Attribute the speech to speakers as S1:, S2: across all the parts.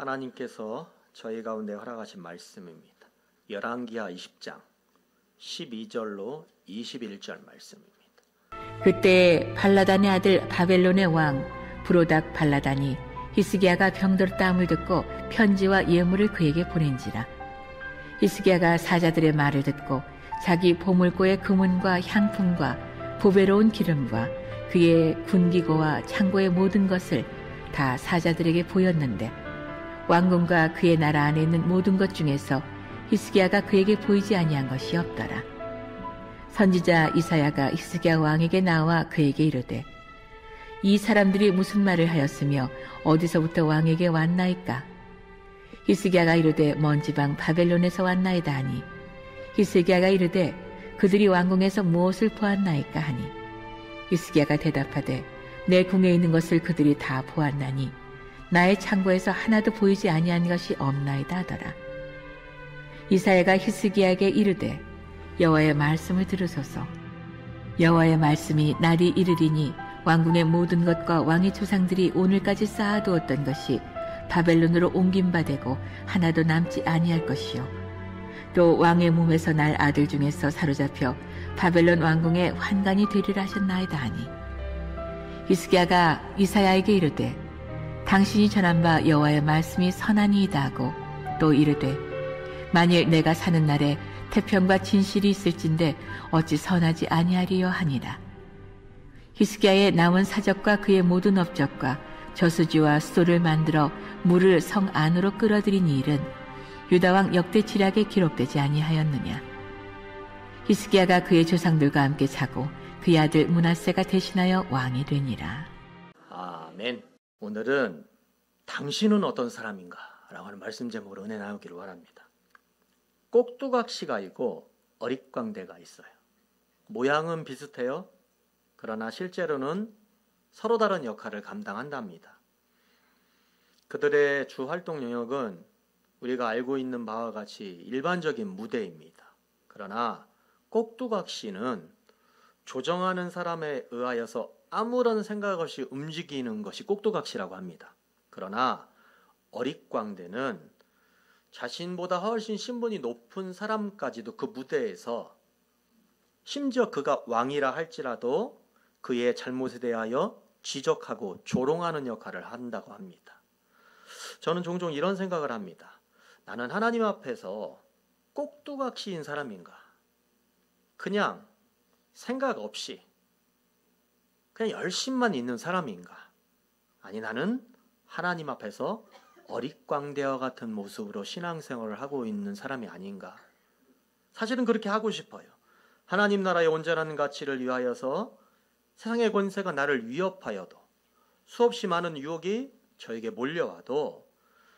S1: 하나님께서 저희 가운데 허락하신 말씀입니다. 열왕기하 20장 12절로 21절 말씀입니다.
S2: 그때 발라단의 아들 바벨론의 왕 브로닥 발라단이 히스기야가 병들었다함을 듣고 편지와 예물을 그에게 보낸지라. 히스기야가 사자들의 말을 듣고 자기 보물고의 금은과 향품과 보배로운 기름과 그의 군기고와 창고의 모든 것을 다 사자들에게 보였는데 왕궁과 그의 나라 안에 있는 모든 것 중에서 히스기야가 그에게 보이지 아니한 것이 없더라. 선지자 이사야가 히스기야 왕에게 나와 그에게 이르되 이 사람들이 무슨 말을 하였으며 어디서부터 왕에게 왔나이까? 히스기야가 이르되 먼 지방 바벨론에서 왔나이다 하니 히스기야가 이르되 그들이 왕궁에서 무엇을 보았나이까 하니 히스기야가 대답하되 내 궁에 있는 것을 그들이 다 보았나니 나의 창고에서 하나도 보이지 아니한 것이 없나이다 하더라. 이사야가 히스기야에게 이르되 여호와의 말씀을 들으소서. 여호와의 말씀이 날이 이르리니 왕궁의 모든 것과 왕의 조상들이 오늘까지 쌓아두었던 것이 바벨론으로 옮긴 바 되고 하나도 남지 아니할 것이요 또 왕의 몸에서 날 아들 중에서 사로잡혀 바벨론 왕궁의 환관이 되리라 하셨나이다 하니 히스기야가 이사야에게 이르되 당신이 전한 바 여호와의 말씀이 선하니이다 하고 또 이르되 만일 내가 사는 날에 태평과 진실이 있을진데 어찌 선하지 아니하리요 하니라. 히스기야의 남은 사적과 그의 모든 업적과 저수지와 수도를 만들어 물을 성 안으로 끌어들인 일은 유다왕 역대지략에 기록되지 아니하였느냐. 히스기야가 그의 조상들과 함께 자고 그의 아들 므낫세가 대신하여 왕이 되니라.
S1: 아멘. 오늘은 당신은 어떤 사람인가? 라고 하는 말씀 제목으로 은혜 나누기를 원합니다. 꼭두각시가 있고 어릿광대가 있어요. 모양은 비슷해요. 그러나 실제로는 서로 다른 역할을 감당한답니다. 그들의 주 활동 영역은 우리가 알고 있는 바와 같이 일반적인 무대입니다. 그러나 꼭두각시는 조정하는 사람에 의하여서 아무런 생각 없이 움직이는 것이 꼭두각시라고 합니다. 그러나 어릿광대는 자신보다 훨씬 신분이 높은 사람까지도 그 무대에서 심지어 그가 왕이라 할지라도 그의 잘못에 대하여 지적하고 조롱하는 역할을 한다고 합니다. 저는 종종 이런 생각을 합니다. 나는 하나님 앞에서 꼭두각시인 사람인가? 그냥 생각 없이 그냥 열심만 있는 사람인가? 아니 나는 하나님 앞에서 어릿광대와 같은 모습으로 신앙생활을 하고 있는 사람이 아닌가? 사실은 그렇게 하고 싶어요. 하나님 나라의 온전한 가치를 위하여서 세상의 권세가 나를 위협하여도 수없이 많은 유혹이 저에게 몰려와도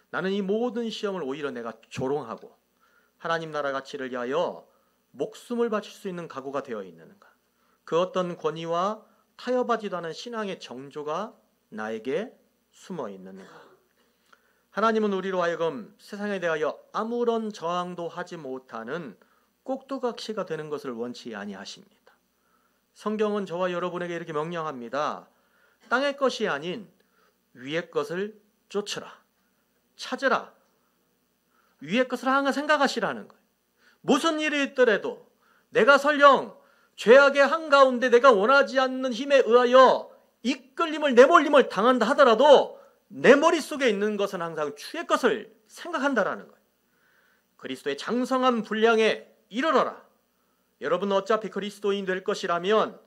S1: 나는 이 모든 시험을 오히려 내가 조롱하고 하나님 나라 가치를 위하여 목숨을 바칠 수 있는 각오가 되어 있는가? 그 어떤 권위와 타협하지도 않은 신앙의 정조가 나에게 숨어 있는가? 하나님은 우리로 하여금 세상에 대하여 아무런 저항도 하지 못하는 꼭두각시가 되는 것을 원치 아니하십니다. 성경은 저와 여러분에게 이렇게 명령합니다. 땅의 것이 아닌 위의 것을 쫓으라. 찾으라. 위의 것을 항상 생각하시라는 거예요. 무슨 일이 있더라도 내가 설령 죄악의 한가운데 내가 원하지 않는 힘에 의하여 이끌림을 내몰림을 당한다 하더라도 내 머릿속에 있는 것은 항상 주의 것을 생각한다라는 거예요. 그리스도의 장성한 분량에 이르러라. 여러분 어차피 그리스도인 될 것이라면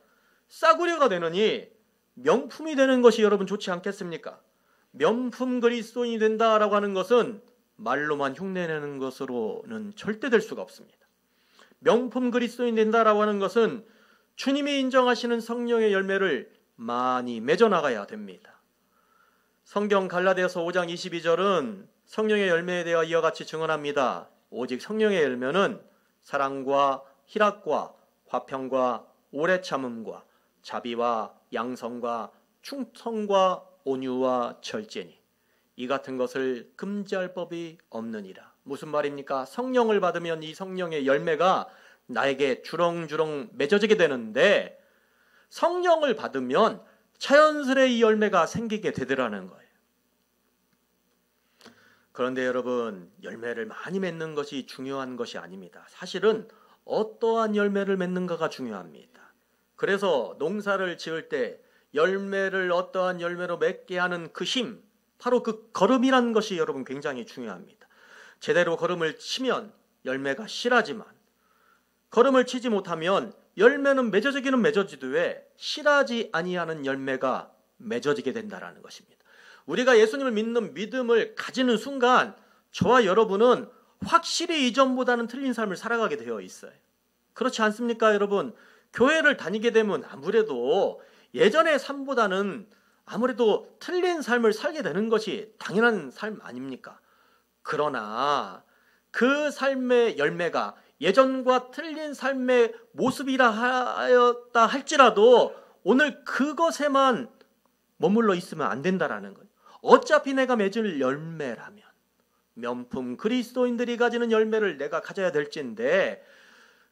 S1: 싸구려가 되느니 명품이 되는 것이 여러분 좋지 않겠습니까? 명품 그리스도인이 된다라고 하는 것은 말로만 흉내내는 것으로는 절대 될 수가 없습니다. 명품 그리스도인 된다라고 하는 것은 주님이 인정하시는 성령의 열매를 많이 맺어나가야 됩니다. 성경 갈라디아서 5장 22절은 성령의 열매에 대하여 이와 같이 증언합니다. 오직 성령의 열매는 사랑과 희락과 화평과 오래 참음과 자비와 양성과 충성과 온유와 절제니 이 같은 것을 금지할 법이 없느니라. 무슨 말입니까? 성령을 받으면 이 성령의 열매가 나에게 주렁주렁 맺어지게 되는데 성령을 받으면 자연스레 이 열매가 생기게 되더라는 거예요. 그런데 여러분, 열매를 많이 맺는 것이 중요한 것이 아닙니다. 사실은 어떠한 열매를 맺는가가 중요합니다. 그래서 농사를 지을 때 열매를 어떠한 열매로 맺게 하는 그 힘, 바로 그 걸음이라는 것이 여러분 굉장히 중요합니다. 제대로 걸음을 치면 열매가 실하지만 걸음을 치지 못하면 열매는 맺어지기는 맺어지되 실하지 아니하는 열매가 맺어지게 된다는 것입니다. 우리가 예수님을 믿는 믿음을 가지는 순간 저와 여러분은 확실히 이전보다는 틀린 삶을 살아가게 되어 있어요. 그렇지 않습니까, 여러분? 교회를 다니게 되면 아무래도 예전의 삶보다는 아무래도 틀린 삶을 살게 되는 것이 당연한 삶 아닙니까? 그러나 그 삶의 열매가 예전과 틀린 삶의 모습이라 하였다 할지라도 오늘 그것에만 머물러 있으면 안 된다라는 거예요. 어차피 내가 맺을 열매라면 명품 그리스도인들이 가지는 열매를 내가 가져야 될진데,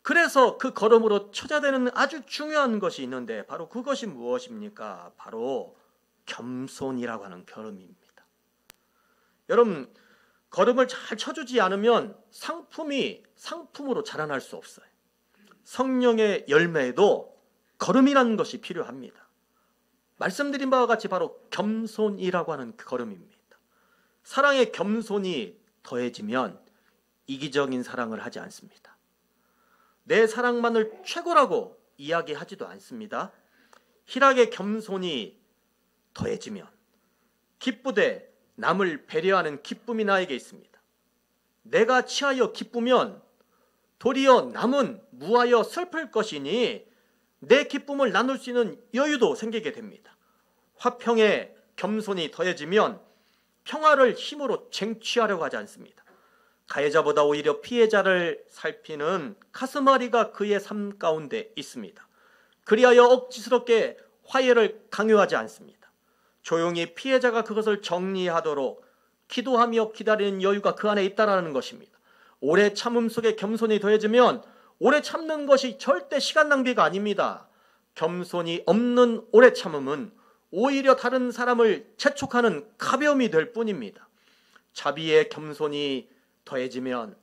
S1: 그래서 그 걸음으로 쳐야 되는 아주 중요한 것이 있는데 바로 그것이 무엇입니까? 바로 겸손이라고 하는 걸음입니다. 여러분, 걸음을 잘 쳐주지 않으면 상품으로 자라날 수 없어요. 성령의 열매에도 걸음이라는 것이 필요합니다. 말씀드린 바와 같이 바로 겸손이라고 하는 그 걸음입니다. 사랑의 겸손이 더해지면 이기적인 사랑을 하지 않습니다. 내 사랑만을 최고라고 이야기하지도 않습니다. 희락의 겸손이 더해지면 기쁘되 남을 배려하는 기쁨이 나에게 있습니다. 내가 취하여 기쁘면 도리어 남은 무하여 슬플 것이니 내 기쁨을 나눌 수 있는 여유도 생기게 됩니다. 화평의 겸손이 더해지면 평화를 힘으로 쟁취하려고 하지 않습니다. 가해자보다 오히려 피해자를 살피는 가슴앓이가 그의 삶 가운데 있습니다. 그리하여 억지스럽게 화해를 강요하지 않습니다. 조용히 피해자가 그것을 정리하도록 기도하며 기다리는 여유가 그 안에 있다는 것입니다. 오래 참음 속에 겸손이 더해지면 오래 참는 것이 절대 시간 낭비가 아닙니다. 겸손이 없는 오래 참음은 오히려 다른 사람을 재촉하는 가벼움이 될 뿐입니다. 자비의 겸손이 더해지면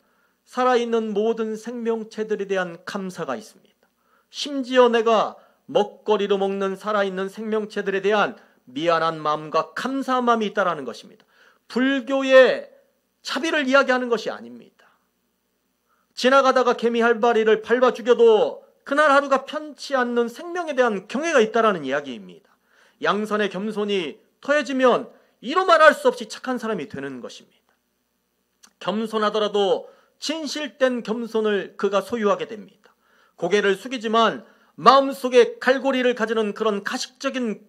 S1: 살아있는 모든 생명체들에 대한 감사가 있습니다. 심지어 내가 먹거리로 먹는 살아있는 생명체들에 대한 미안한 마음과 감사한 마음이 있다는 것입니다. 불교의 자비를 이야기하는 것이 아닙니다. 지나가다가 개미 한 마리를 밟아 죽여도 그날 하루가 편치 않는 생명에 대한 경애가 있다는 이야기입니다. 양선의 겸손이 더해지면 이로 말할 수 없이 착한 사람이 되는 것입니다. 겸손하더라도 진실된 겸손을 그가 소유하게 됩니다. 고개를 숙이지만 마음속에 갈고리를 가지는 그런 가식적인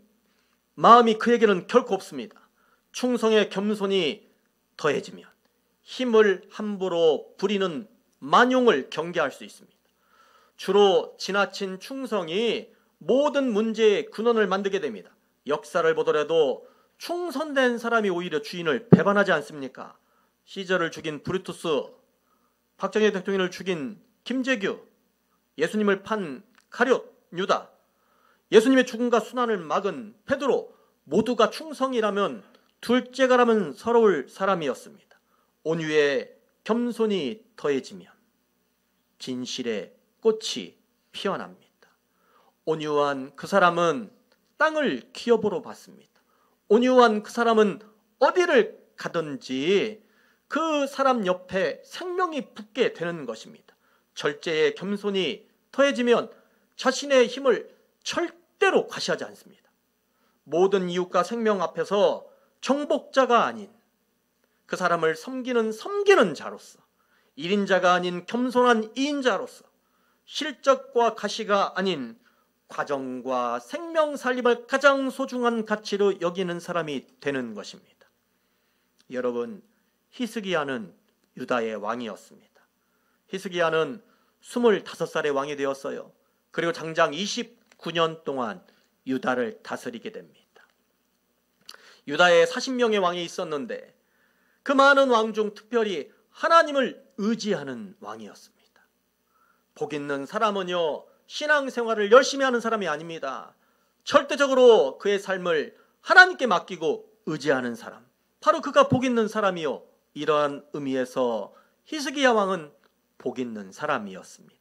S1: 마음이 그에게는 결코 없습니다. 충성의 겸손이 더해지면 힘을 함부로 부리는 만용을 경계할 수 있습니다. 주로 지나친 충성이 모든 문제의 근원을 만들게 됩니다. 역사를 보더라도 충성된 사람이 오히려 주인을 배반하지 않습니까? 시저를 죽인 브루투스, 박정희 대통령을 죽인 김재규, 예수님을 판 가룟 유다, 예수님의 죽음과 순환을 막은 베드로, 모두가 충성이라면 둘째가라면 서러울 사람이었습니다. 온유의 겸손이 더해지면 진실의 꽃이 피어납니다. 온유한 그 사람은 땅을 기업으로 받습니다. 온유한 그 사람은 어디를 가든지 그 사람 옆에 생명이 붙게 되는 것입니다. 절제의 겸손이 더해지면 자신의 힘을 절대로 과시하지 않습니다. 모든 이웃과 생명 앞에서 정복자가 아닌 그 사람을 섬기는 자로서, 1인자가 아닌 겸손한 2인자로서, 실적과 가시가 아닌 과정과 생명 살림을 가장 소중한 가치로 여기는 사람이 되는 것입니다. 여러분, 히스기야는 유다의 왕이었습니다. 히스기야는 25살의 왕이 되었어요. 그리고 장장 29년 동안 유다를 다스리게 됩니다. 유다에 40명의 왕이 있었는데 그 많은 왕 중 특별히 하나님을 의지하는 왕이었습니다. 복 있는 사람은요, 신앙생활을 열심히 하는 사람이 아닙니다. 절대적으로 그의 삶을 하나님께 맡기고 의지하는 사람, 바로 그가 복 있는 사람이요 이러한 의미에서 히스기야 왕은 복 있는 사람이었습니다.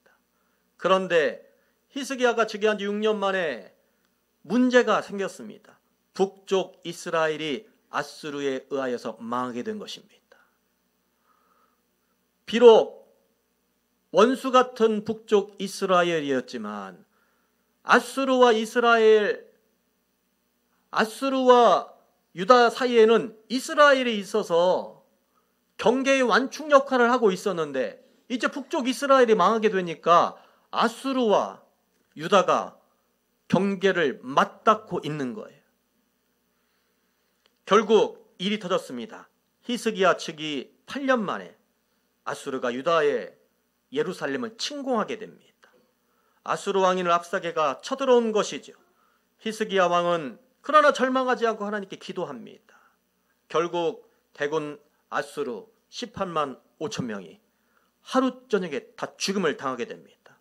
S1: 그런데 히스기야가 즉위한 지 6년 만에 문제가 생겼습니다. 북쪽 이스라엘이 아수르에 의하여서 망하게 된 것입니다. 비록 원수 같은 북쪽 이스라엘이었지만 아수르와 유다 사이에는 이스라엘이 있어서 경계의 완충 역할을 하고 있었는데 이제 북쪽 이스라엘이 망하게 되니까 아수르와 유다가 경계를 맞닿고 있는 거예요. 결국 일이 터졌습니다. 히스기야 즉위 8년 만에 아수르가 유다의 예루살렘을 침공하게 됩니다. 아수르 왕인을 랍사게가 쳐들어온 것이죠. 히스기야 왕은 그러나 절망하지 않고 하나님께 기도합니다. 결국 대군 아수르 18만 5천 명이 하루 저녁에 다 죽음을 당하게 됩니다.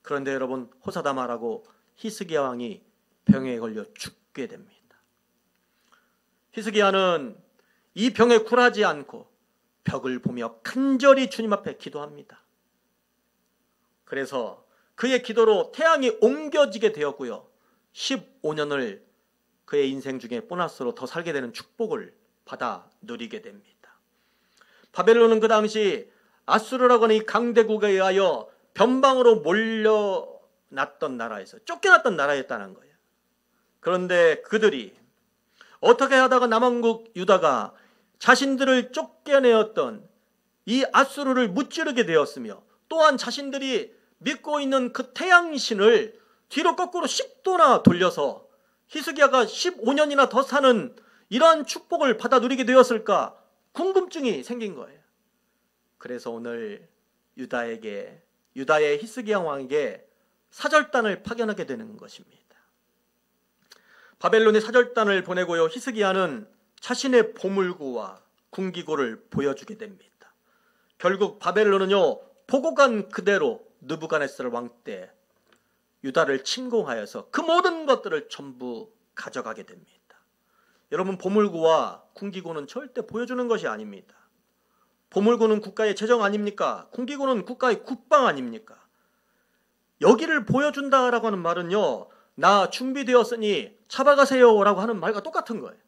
S1: 그런데 여러분, 호사다마라고 히스기야 왕이 병에 걸려 죽게 됩니다. 히스기야는 이 병에 굴하지 않고 벽을 보며 간절히 주님 앞에 기도합니다. 그래서 그의 기도로 태양이 옮겨지게 되었고요. 15년을 그의 인생 중에 보너스로 더 살게 되는 축복을 받아 누리게 됩니다. 바벨론은 그 당시 아수르라고 하는 이 강대국에 의하여 변방으로 몰려났던 나라에서 쫓겨났던 나라였다는 거예요. 그런데 그들이 어떻게 하다가 남왕국 유다가 자신들을 쫓겨내었던 이 아수르를 무찌르게 되었으며 또한 자신들이 믿고 있는 그 태양신을 뒤로 거꾸로 10도나 돌려서 히스기야가 15년이나 더 사는 이러한 축복을 받아 누리게 되었을까 궁금증이 생긴 거예요. 그래서 오늘 유다의 히스기야 왕에게 사절단을 파견하게 되는 것입니다. 바벨론이 사절단을 보내고요. 히스기야는 자신의 보물구와 군기고를 보여주게 됩니다. 결국 바벨론은요, 보고 간 그대로 느부갓네살 왕 때 유다를 침공하여서 그 모든 것들을 전부 가져가게 됩니다. 여러분, 보물구와 군기고는 절대 보여주는 것이 아닙니다. 보물구는 국가의 재정 아닙니까? 군기고는 국가의 국방 아닙니까? 여기를 보여준다라고 하는 말은요, 나 준비되었으니 잡아가세요 라고 하는 말과 똑같은 거예요.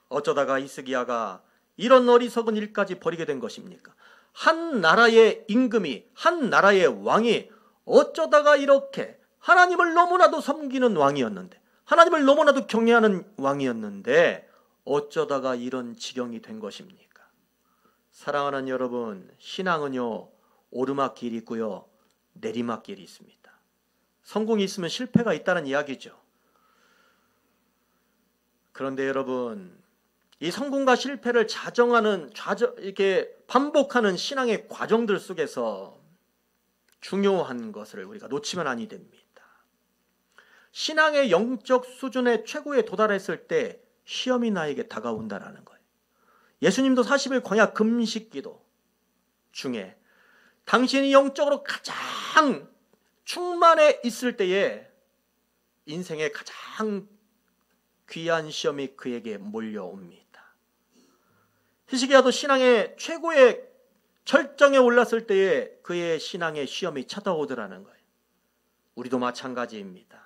S1: 어쩌다가 히스기야가 이런 어리석은 일까지 벌이게 된 것입니까? 한 나라의 임금이, 한 나라의 왕이 어쩌다가 이렇게 하나님을 너무나도 섬기는 왕이었는데, 하나님을 너무나도 경외하는 왕이었는데 어쩌다가 이런 지경이 된 것입니까? 사랑하는 여러분, 신앙은요, 오르막길이 있고요, 내리막길이 있습니다. 성공이 있으면 실패가 있다는 이야기죠. 그런데 여러분, 이 성공과 실패를 이렇게 반복하는 신앙의 과정들 속에서 중요한 것을 우리가 놓치면 아니 됩니다. 신앙의 영적 수준의 최고에 도달했을 때 시험이 나에게 다가온다라는 거예요. 예수님도 40일 광야 금식기도 중에 당신이 영적으로 가장 충만해 있을 때에 인생의 가장 귀한 시험이 그에게 몰려옵니다. 히스기야도 신앙의 최고의 절정에 올랐을 때에 그의 신앙의 시험이 찾아오더라는 거예요. 우리도 마찬가지입니다.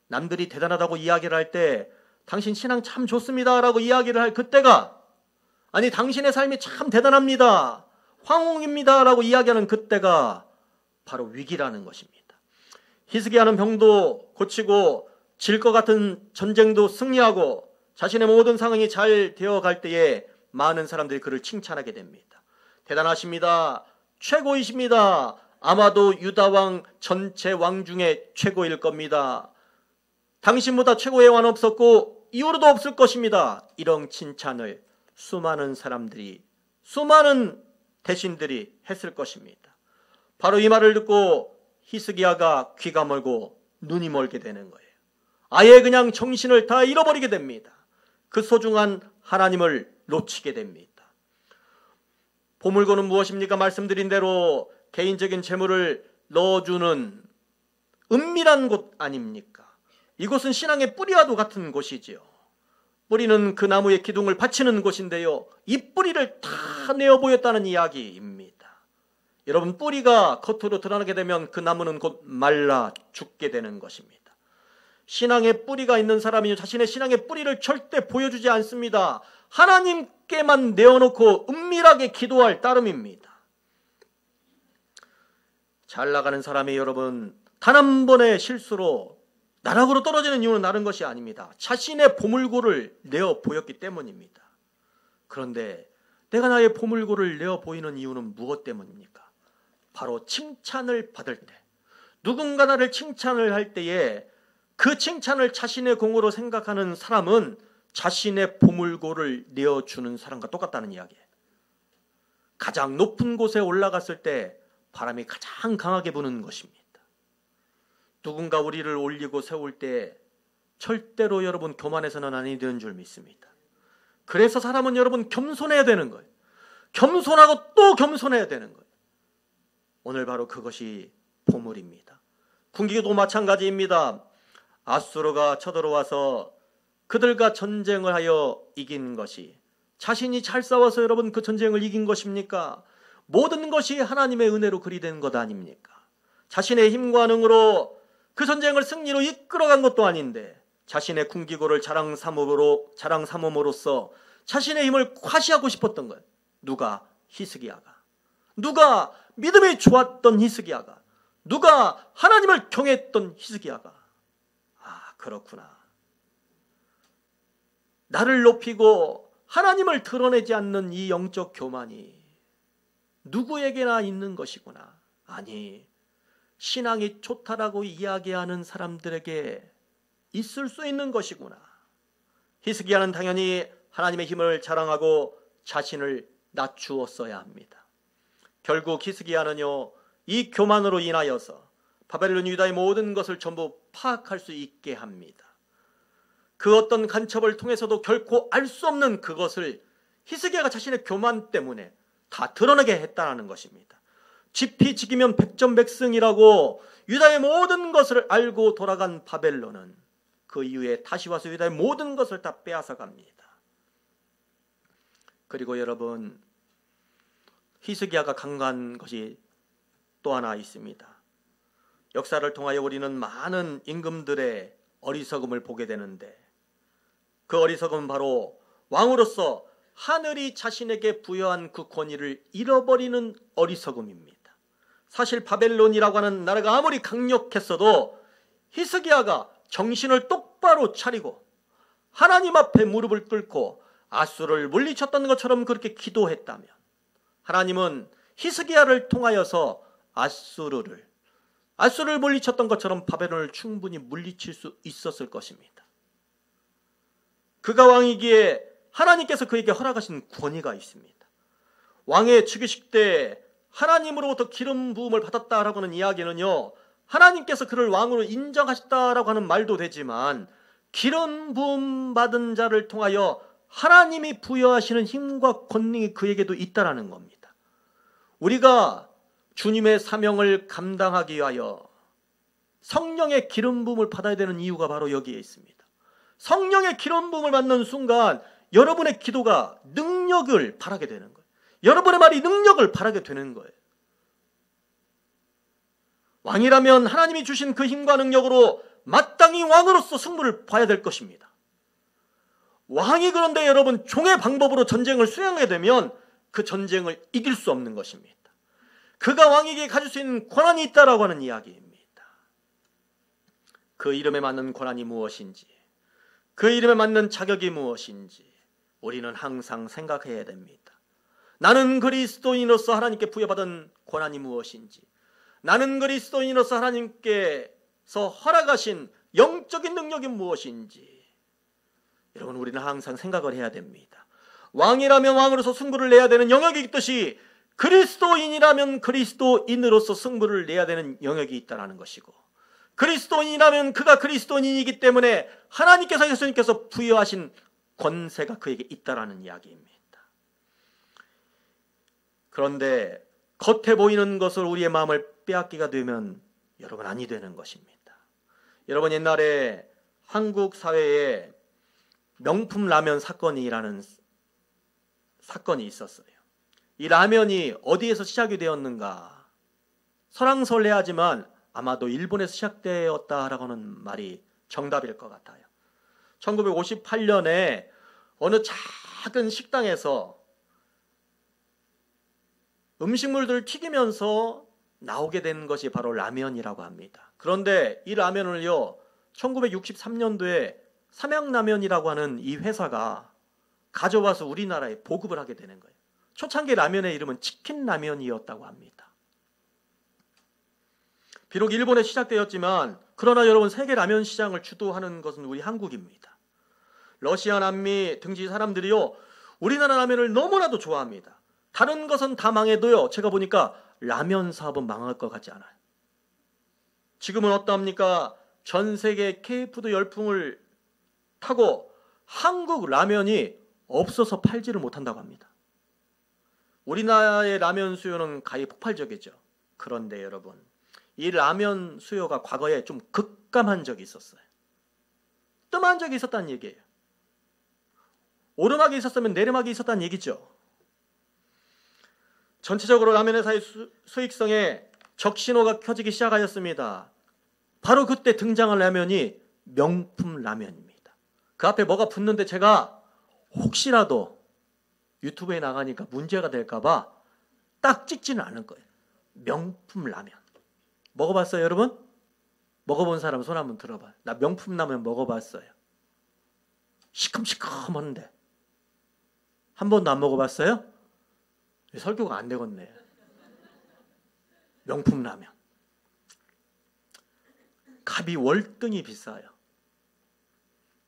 S1: 남들이 대단하다고 이야기를 할 때 당신 신앙 참 좋습니다 라고 이야기를 할 그때가, 아니 당신의 삶이 참 대단합니다, 황홍입니다 라고 이야기하는 그때가 바로 위기라는 것입니다. 히스기야는 병도 고치고 질 것 같은 전쟁도 승리하고 자신의 모든 상황이 잘 되어갈 때에 많은 사람들이 그를 칭찬하게 됩니다. 대단하십니다, 최고이십니다, 아마도 유다왕 전체 왕 중에 최고일 겁니다, 당신보다 최고의 왕은 없었고 이후로도 없을 것입니다. 이런 칭찬을 수많은 사람들이, 수많은 대신들이 했을 것입니다. 바로 이 말을 듣고 히스기야가 귀가 멀고 눈이 멀게 되는 거예요. 아예 그냥 정신을 다 잃어버리게 됩니다. 그 소중한 하나님을 놓치게 됩니다. 보물고는 무엇입니까? 말씀드린 대로 개인적인 재물을 넣어주는 은밀한 곳 아닙니까? 이곳은 신앙의 뿌리와도 같은 곳이지요. 뿌리는 그 나무의 기둥을 받치는 곳인데요, 이 뿌리를 다 내어 보였다는 이야기입니다. 여러분, 뿌리가 겉으로 드러나게 되면 그 나무는 곧 말라 죽게 되는 것입니다. 신앙의 뿌리가 있는 사람이 자신의 신앙의 뿌리를 절대 보여주지 않습니다. 하나님께만 내어놓고 은밀하게 기도할 따름입니다. 잘 나가는 사람이 여러분 단 한 번의 실수로 나락으로 떨어지는 이유는 다른 것이 아닙니다. 자신의 보물고를 내어 보였기 때문입니다. 그런데 내가 나의 보물고를 내어 보이는 이유는 무엇 때문입니까? 바로 칭찬을 받을 때, 누군가 나를 칭찬을 할 때에 그 칭찬을 자신의 공으로 생각하는 사람은 자신의 보물고를 내어주는 사람과 똑같다는 이야기예요. 가장 높은 곳에 올라갔을 때 바람이 가장 강하게 부는 것입니다. 누군가 우리를 올리고 세울 때 절대로 여러분 교만해서는 아니 되는 줄 믿습니다. 그래서 사람은 여러분 겸손해야 되는 거예요. 겸손하고 또 겸손해야 되는 거예요. 오늘 바로 그것이 보물입니다. 군기도 마찬가지입니다. 아수르가 쳐들어와서 그들과 전쟁을 하여 이긴 것이 자신이 잘 싸워서 여러분 그 전쟁을 이긴 것입니까? 모든 것이 하나님의 은혜로 그리 된 것 아닙니까? 자신의 힘과 능으로 그 전쟁을 승리로 이끌어간 것도 아닌데 자신의 군기고를 자랑 삼음으로써 자신의 힘을 과시하고 싶었던 거예요. 누가? 히스기야가. 누가 믿음이 좋았던 히스기야가. 누가 하나님을 경외했던 히스기야가. 아, 그렇구나. 나를 높이고 하나님을 드러내지 않는 이 영적 교만이 누구에게나 있는 것이구나. 아니, 신앙이 좋다라고 이야기하는 사람들에게 있을 수 있는 것이구나. 히스기야는 당연히 하나님의 힘을 자랑하고 자신을 낮추었어야 합니다. 결국 히스기야는요, 이 교만으로 인하여서 바벨론 유다의 모든 것을 전부 파악할 수 있게 합니다. 그 어떤 간첩을 통해서도 결코 알 수 없는 그것을 히스기야가 자신의 교만 때문에 다 드러내게 했다는 것입니다. 지피지기면 백전백승이라고 유다의 모든 것을 알고 돌아간 바벨론은 그 이후에 다시 와서 유다의 모든 것을 다 빼앗아 갑니다. 그리고 여러분, 히스기야가 강간 것이 또 하나 있습니다. 역사를 통하여 우리는 많은 임금들의 어리석음을 보게 되는데 그 어리석음은 바로 왕으로서 하늘이 자신에게 부여한 그 권위를 잃어버리는 어리석음입니다. 사실 바벨론이라고 하는 나라가 아무리 강력했어도 히스기야가 정신을 똑바로 차리고 하나님 앞에 무릎을 꿇고 아수르를 물리쳤던 것처럼 그렇게 기도했다면 하나님은 히스기야를 통하여서 아수르를 물리쳤던 것처럼 바벨론을 충분히 물리칠 수 있었을 것입니다. 그가 왕이기에 하나님께서 그에게 허락하신 권위가 있습니다. 왕의 즉위식 때 하나님으로부터 기름 부음을 받았다라고 하는 이야기는요, 하나님께서 그를 왕으로 인정하셨다라고 하는 말도 되지만 기름 부음 받은 자를 통하여 하나님이 부여하시는 힘과 권능이 그에게도 있다라는 겁니다. 우리가 주님의 사명을 감당하기 위하여 성령의 기름 부음을 받아야 되는 이유가 바로 여기에 있습니다. 성령의 기름 부음을 받는 순간 여러분의 기도가 능력을 발하게 되는 거예요. 여러분의 말이 능력을 발하게 되는 거예요. 왕이라면 하나님이 주신 그 힘과 능력으로 마땅히 왕으로서 승부를 봐야 될 것입니다. 왕이 그런데 여러분 종의 방법으로 전쟁을 수행하게 되면 그 전쟁을 이길 수 없는 것입니다. 그가 왕에게 가질 수 있는 권한이 있다라고 하는 이야기입니다. 그 이름에 맞는 권한이 무엇인지, 그 이름에 맞는 자격이 무엇인지 우리는 항상 생각해야 됩니다. 나는 그리스도인으로서 하나님께 부여받은 권한이 무엇인지, 나는 그리스도인으로서 하나님께서 허락하신 영적인 능력이 무엇인지 여러분 우리는 항상 생각을 해야 됩니다. 왕이라면 왕으로서 승부를 내야 되는 영역이 있듯이 그리스도인이라면 그리스도인으로서 승부를 내야 되는 영역이 있다는 것이고, 그리스도인이라면 그가 그리스도인이기 때문에 하나님께서 예수님께서 부여하신 권세가 그에게 있다라는 이야기입니다. 그런데 겉에 보이는 것을 우리의 마음을 빼앗기가 되면 여러분 아니 되는 것입니다. 여러분 옛날에 한국 사회에 명품 라면 사건이라는 사건이 있었어요. 이 라면이 어디에서 시작이 되었는가? 설왕설래하지만 아마도 일본에서 시작되었다라고 하는 말이 정답일 것 같아요. 1958년에 어느 작은 식당에서 음식물들을 튀기면서 나오게 된 것이 바로 라면이라고 합니다. 그런데 이 라면을요, 1963년도에 삼양라면이라고 하는 이 회사가 가져와서 우리나라에 보급을 하게 되는 거예요. 초창기 라면의 이름은 치킨라면이었다고 합니다. 비록 일본에 시작되었지만 그러나 여러분, 세계 라면 시장을 주도하는 것은 우리 한국입니다. 러시아, 남미 등지 사람들이요, 우리나라 라면을 너무나도 좋아합니다. 다른 것은 다 망해도요, 제가 보니까 라면 사업은 망할 것 같지 않아요. 지금은 어떠합니까? 전 세계 K푸드 열풍을 타고 한국 라면이 없어서 팔지를 못한다고 합니다. 우리나라의 라면 수요는 가히 폭발적이죠. 그런데 여러분, 이 라면 수요가 과거에 좀 급감한 적이 있었어요. 뜸한 적이 있었다는 얘기예요. 오르막이 있었으면 내리막이 있었다는 얘기죠. 전체적으로 라면 회사의 수익성에 적신호가 켜지기 시작하였습니다. 바로 그때 등장한 라면이 명품 라면입니다. 그 앞에 뭐가 붙는데 제가 혹시라도 유튜브에 나가니까 문제가 될까봐 딱 찍지는 않을 거예요. 명품 라면. 먹어봤어요, 여러분? 먹어본 사람 손 한번 들어봐요. 나 명품 라면 먹어봤어요. 시큼시큼한데. 한 번도 안 먹어봤어요? 설교가 안 되겠네. 명품 라면. 값이 월등히 비싸요.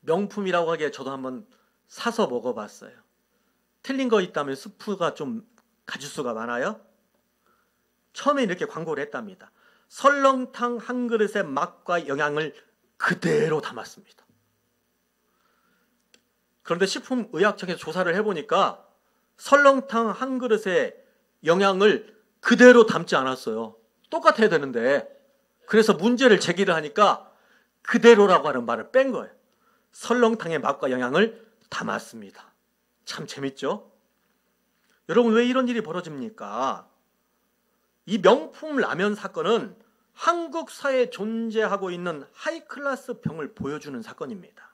S1: 명품이라고 하기에 저도 한번 사서 먹어봤어요. 틀린 거 있다면 스프가 좀 가짓수가 많아요. 처음에 이렇게 광고를 했답니다. 설렁탕 한 그릇의 맛과 영양을 그대로 담았습니다. 그런데 식품의약청에서 조사를 해보니까 설렁탕 한 그릇의 영양을 그대로 담지 않았어요. 똑같아야 되는데. 그래서 문제를 제기를 하니까 그대로라고 하는 말을 뺀 거예요. 설렁탕의 맛과 영양을 담았습니다. 참 재밌죠? 여러분, 왜 이런 일이 벌어집니까? 이 명품 라면 사건은 한국 사회에 존재하고 있는 하이클래스 병을 보여주는 사건입니다.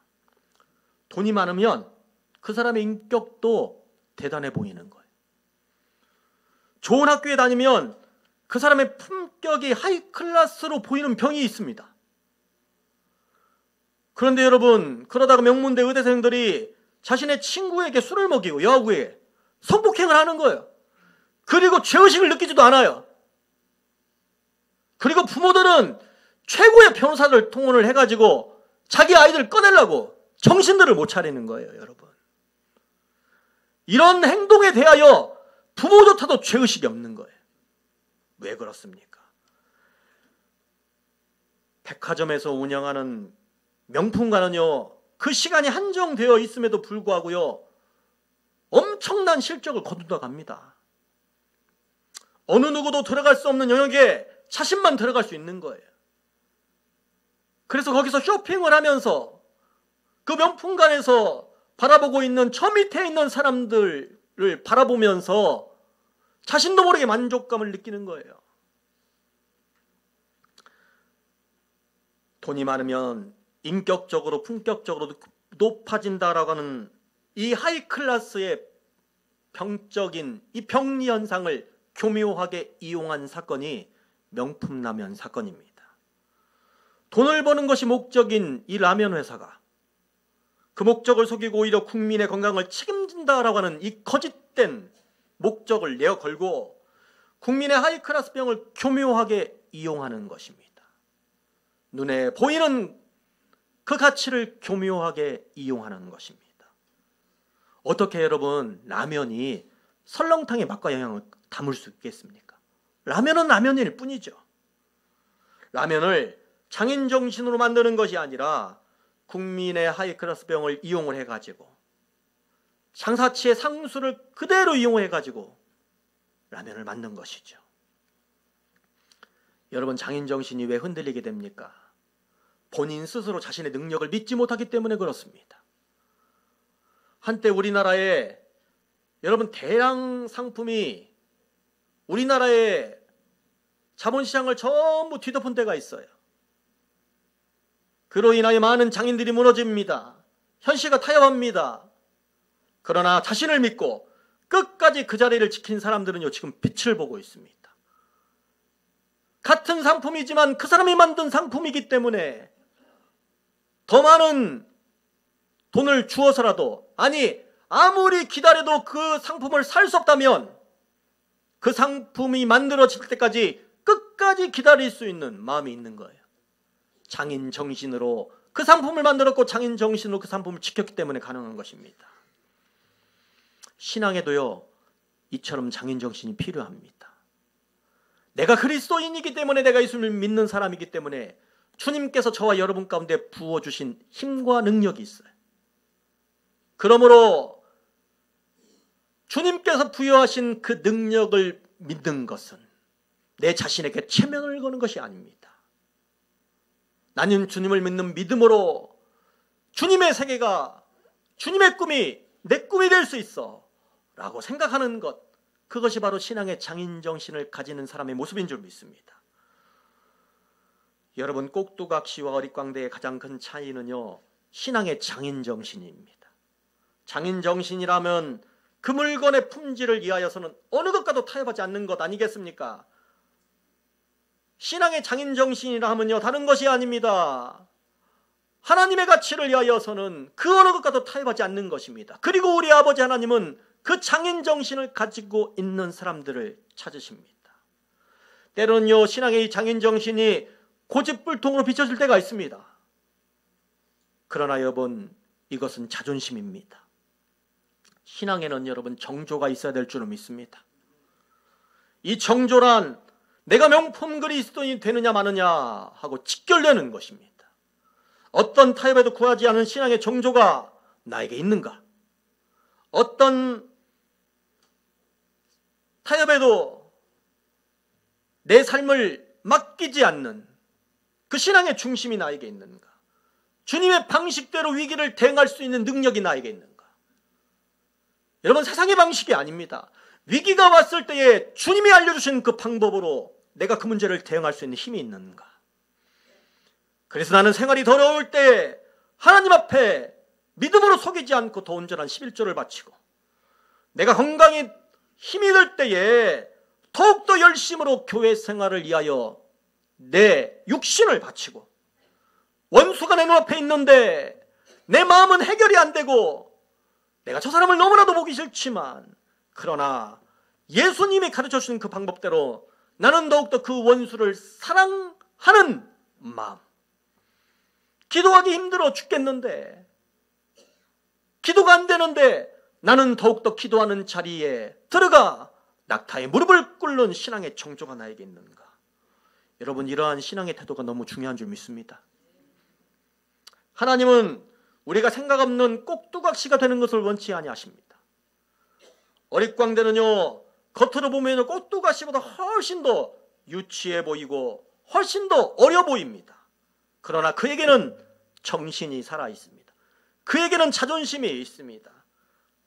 S1: 돈이 많으면 그 사람의 인격도 대단해 보이는 거예요. 좋은 학교에 다니면 그 사람의 품격이 하이클래스로 보이는 병이 있습니다. 그런데 여러분, 그러다가 명문대 의대생들이 자신의 친구에게 술을 먹이고 여아구에 성폭행을 하는 거예요. 그리고 죄의식을 느끼지도 않아요. 그리고 부모들은 최고의 변호사를 통혼을 해가지고 자기 아이들 꺼내려고 정신들을 못 차리는 거예요, 여러분. 이런 행동에 대하여 부모조차도 죄의식이 없는 거예요. 왜 그렇습니까? 백화점에서 운영하는 명품관은요, 그 시간이 한정되어 있음에도 불구하고요, 엄청난 실적을 거둔다 갑니다. 어느 누구도 들어갈 수 없는 영역에 자신만 들어갈 수 있는 거예요. 그래서 거기서 쇼핑을 하면서 그 명품관에서 바라보고 있는 저 밑에 있는 사람들을 바라보면서 자신도 모르게 만족감을 느끼는 거예요. 돈이 많으면 인격적으로 품격적으로 높아진다라고 하는 이 하이클래스의 병적인 이 병리 현상을 교묘하게 이용한 사건이 명품라면 사건입니다. 돈을 버는 것이 목적인 이 라면 회사가 그 목적을 속이고 오히려 국민의 건강을 책임진다라고 하는 이 거짓된 목적을 내어 걸고 국민의 하이클래스 병을 교묘하게 이용하는 것입니다. 눈에 보이는 그 가치를 교묘하게 이용하는 것입니다. 어떻게 여러분, 라면이 설렁탕의 맛과 영양을 담을 수 있겠습니까? 라면은 라면일 뿐이죠. 라면을 장인 정신으로 만드는 것이 아니라 국민의 하이클래스 병을 이용을 해가지고 장사치의 상수를 그대로 이용해가지고 라면을 만든 것이죠. 여러분, 장인 정신이 왜 흔들리게 됩니까? 본인 스스로 자신의 능력을 믿지 못하기 때문에 그렇습니다. 한때 우리나라에 여러분 대량 상품이 우리나라의 자본시장을 전부 뒤덮은 때가 있어요. 그로 인하여 많은 장인들이 무너집니다. 현실과 타협합니다. 그러나 자신을 믿고 끝까지 그 자리를 지킨 사람들은요, 지금 빛을 보고 있습니다. 같은 상품이지만 그 사람이 만든 상품이기 때문에 더 많은 돈을 주어서라도, 아니 아무리 기다려도 그 상품을 살 수 없다면 그 상품이 만들어질 때까지 끝까지 기다릴 수 있는 마음이 있는 거예요. 장인 정신으로 그 상품을 만들었고 장인 정신으로 그 상품을 지켰기 때문에 가능한 것입니다. 신앙에도요, 이처럼 장인 정신이 필요합니다. 내가 그리스도인이기 때문에, 내가 예수님을 믿는 사람이기 때문에 주님께서 저와 여러분 가운데 부어주신 힘과 능력이 있어요. 그러므로 주님께서 부여하신 그 능력을 믿는 것은 내 자신에게 체면을 거는 것이 아닙니다. 나는 주님을 믿는 믿음으로 주님의 세계가, 주님의 꿈이 내 꿈이 될 수 있어 라고 생각하는 것, 그것이 바로 신앙의 장인정신을 가지는 사람의 모습인 줄 믿습니다. 여러분, 꼭두각시와 어릿광대의 가장 큰 차이는요, 신앙의 장인정신입니다. 장인정신이라면 그 물건의 품질을 위하여서는 어느 것과도 타협하지 않는 것 아니겠습니까? 신앙의 장인정신이라 하면요, 다른 것이 아닙니다. 하나님의 가치를 위하여서는 그 어느 것과도 타협하지 않는 것입니다. 그리고 우리 아버지 하나님은 그 장인정신을 가지고 있는 사람들을 찾으십니다. 때로는요, 신앙의 이 장인정신이 고집불통으로 비춰질 때가 있습니다. 그러나 여러분, 이것은 자존심입니다. 신앙에는 여러분 정조가 있어야 될 줄을 믿습니다. 이 정조란 내가 명품 그리스도인이 되느냐 마느냐 하고 직결되는 것입니다. 어떤 타협에도 구하지 않은 신앙의 정조가 나에게 있는가? 어떤 타협에도 내 삶을 맡기지 않는 그 신앙의 중심이 나에게 있는가? 주님의 방식대로 위기를 대응할 수 있는 능력이 나에게 있는가? 여러분, 세상의 방식이 아닙니다. 위기가 왔을 때에 주님이 알려주신 그 방법으로 내가 그 문제를 대응할 수 있는 힘이 있는가? 그래서 나는 생활이 더러울 때 하나님 앞에 믿음으로 속이지 않고 더 온전한 11조를 바치고, 내가 건강에 힘이 들 때에 더욱더 열심으로 교회 생활을 위하여 내 육신을 바치고, 원수가 내 눈앞에 있는데 내 마음은 해결이 안 되고 내가 저 사람을 너무나도 보기 싫지만, 그러나 예수님이 가르쳐주신 그 방법대로 나는 더욱더 그 원수를 사랑하는 마음, 기도하기 힘들어 죽겠는데, 기도가 안 되는데 나는 더욱더 기도하는 자리에 들어가 낙타에 무릎을 꿇는 신앙의 정조가 나에게 있는가? 여러분, 이러한 신앙의 태도가 너무 중요한 줄 믿습니다. 하나님은 우리가 생각 없는 꼭두각시가 되는 것을 원치 아니하십니다. 어릿광대는요, 겉으로 보면 꼭두각시보다 훨씬 더 유치해 보이고 훨씬 더 어려 보입니다. 그러나 그에게는 정신이 살아 있습니다. 그에게는 자존심이 있습니다.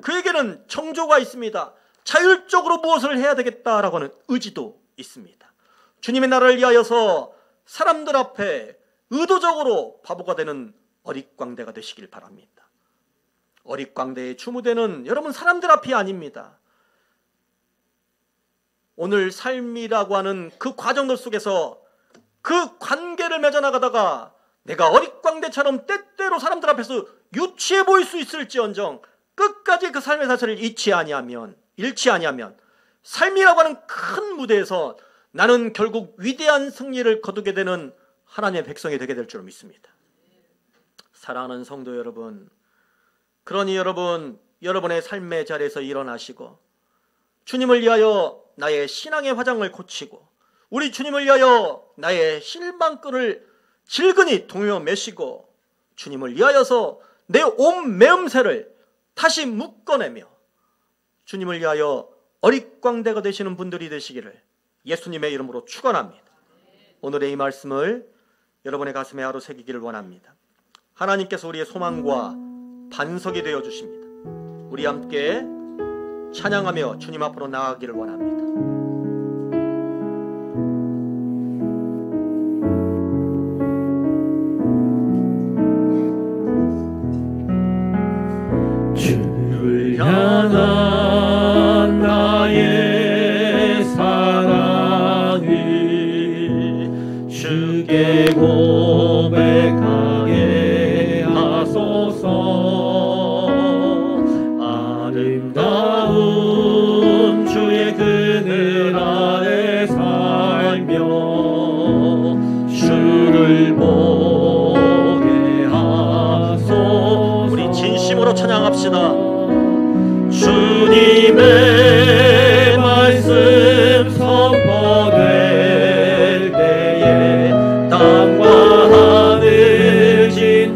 S1: 그에게는 정조가 있습니다. 자율적으로 무엇을 해야 되겠다라고 하는 의지도 있습니다. 주님의 나라를 위하여서 사람들 앞에 의도적으로 바보가 되는 어릿광대가 되시길 바랍니다. 어릿광대의 주무대는 여러분 사람들 앞이 아닙니다. 오늘 삶이라고 하는 그 과정들 속에서 그 관계를 맺어나가다가 내가 어릿광대처럼 때때로 사람들 앞에서 유치해 보일 수 있을지언정 끝까지 그 삶의 사실을 잃지 아니하면 삶이라고 하는 큰 무대에서 나는 결국 위대한 승리를 거두게 되는 하나님의 백성이 되게 될 줄 믿습니다. 사랑하는 성도 여러분, 그러니 여러분, 여러분의 삶의 자리에서 일어나시고 주님을 위하여 나의 신앙의 화장을 고치고 우리 주님을 위하여 나의 실망끈을 질근히 동여 매시고 주님을 위하여서 내 온 매음새를 다시 묶어내며 주님을 위하여 어릿광대가 되시는 분들이 되시기를 예수님의 이름으로 축원합니다. 오늘의 이 말씀을 여러분의 가슴에 하루 새기기를 원합니다. 하나님께서 우리의 소망과 반석이 되어 주십니다. 우리 함께 찬양하며 주님 앞으로 나아가기를 원합니다.
S3: 주를 향한 나의 사랑을 주께 고백하게 하소서. 아름다운 주의 그늘 아래 살며 주를 보게 하소서.
S1: 우리 진심으로 찬양합시다.
S3: 주님의 말씀 선포될 때에 땅과 하늘 진동하리니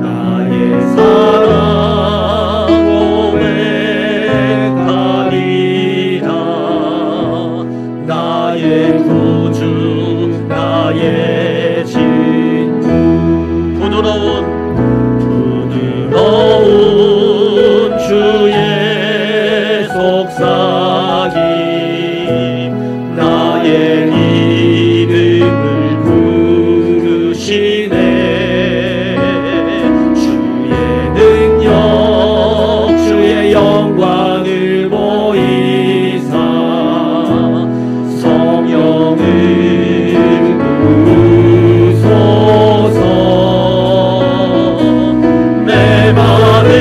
S3: 나의 사랑 고백하리라. 나의 구주 나의 진구.
S1: 부드러운
S3: 주의 속삭임 나의 이름을 부르시네. 주의 능력 주의 영광을 보이사 성령을 부으소서. 내 마음을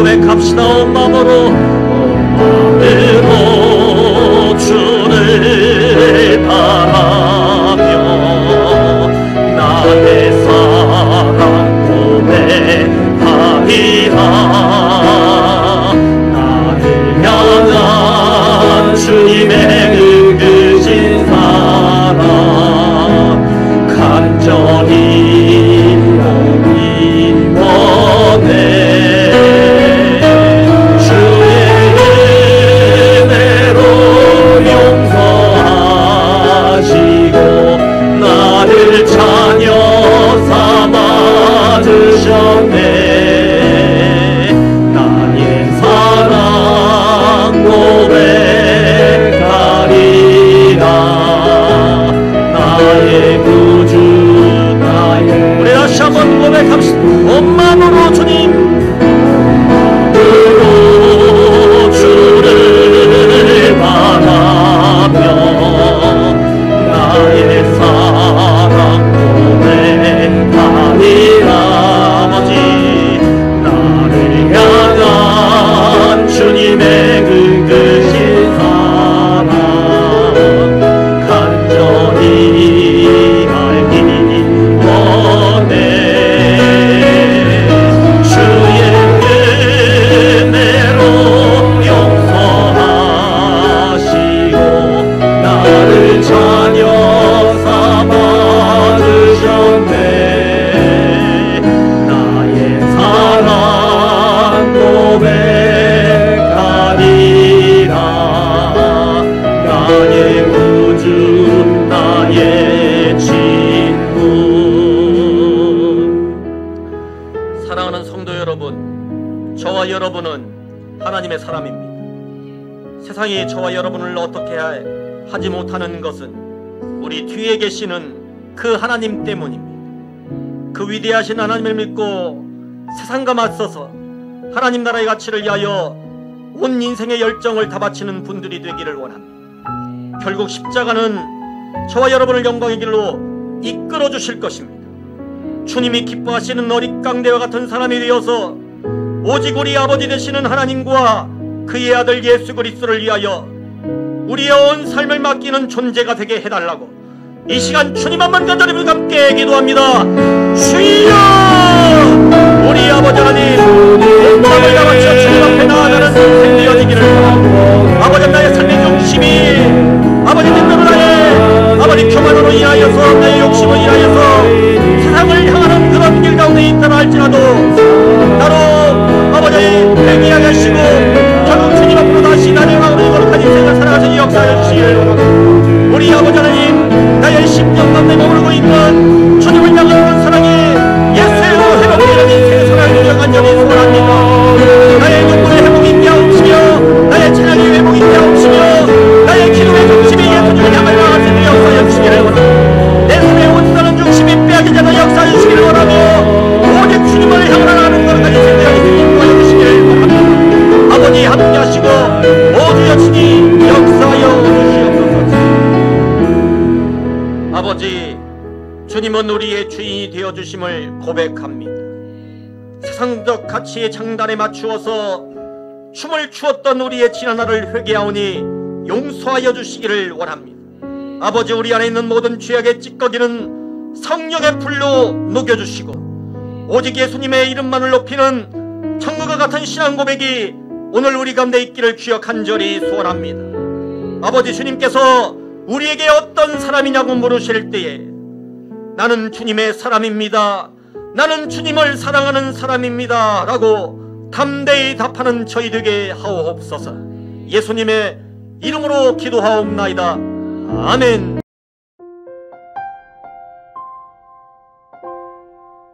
S1: 고백합시다. 온 마음으로 주를 바라며 나의 사랑 고백하리라. 나를 향한 주님의 그으신 사랑 간절히 인원해. 자녀 삼아 주셨네. 나의 사랑 고백하리라. 나의 구주 나의. 우리 다시 한번 고백합시다. 온 마음으로 주님 주를 바라며 나의 사랑 고백하리라. 아버지 나를 향한 주님의 그으신 사랑 간절히 알기 원해. 주의 은혜로 용서하시고 나를 자녀 삼아 주셨네. 나의 사랑 고백하리라. 나의 구주 나의 친구. 사랑하는 성도 여러분, 저와 여러분은 하나님의 사람입니다. 세상이 저와 여러분을 어떻게 하지 못하는 것은 우리 뒤에 계시는 그 하나님 때문입니다. 그 위대하신 하나님을 믿고 세상과 맞서서 하나님 나라의 가치를 위하여 온 인생의 열정을 다 바치는 분들이 되기를 원합니다. 결국 십자가는 저와 여러분을 영광의 길로 이끌어 주실 것입니다. 주님이 기뻐하시는 어린 깡대와 같은 사람이 되어서 오직 우리 아버지 되시는 하나님과 그의 아들 예수 그리스도를 위하여 우리의 온 삶을 맡기는 존재가 되게 해달라고 이 시간 주님 한번 간절히 함께 기도합니다. 주여, 우리 아버지 하나님, 온 마음을 다바쳐 주님 앞에 나아가는 인생 되어지기를 우리의 주인이 되어주심을 고백합니다. 세상적 가치의 장단에 맞추어서 춤을 추었던 우리의 지난날을 회개하오니 용서하여 주시기를 원합니다. 아버지, 우리 안에 있는 모든 죄악의 찌꺼기는 성령의 불로 녹여주시고 오직 예수님의 이름만을 높이는 천국과 같은 신앙 고백이 오늘 우리 가운데 있기를 주여 간절히 소원합니다. 아버지, 주님께서 우리에게 어떤 사람이냐고 물으실 때에 나는 주님의 사람입니다, 나는 주님을 사랑하는 사람입니다 라고 담대히 답하는 저희 되게 하옵소서. 예수님의 이름으로 기도하옵나이다. 아멘.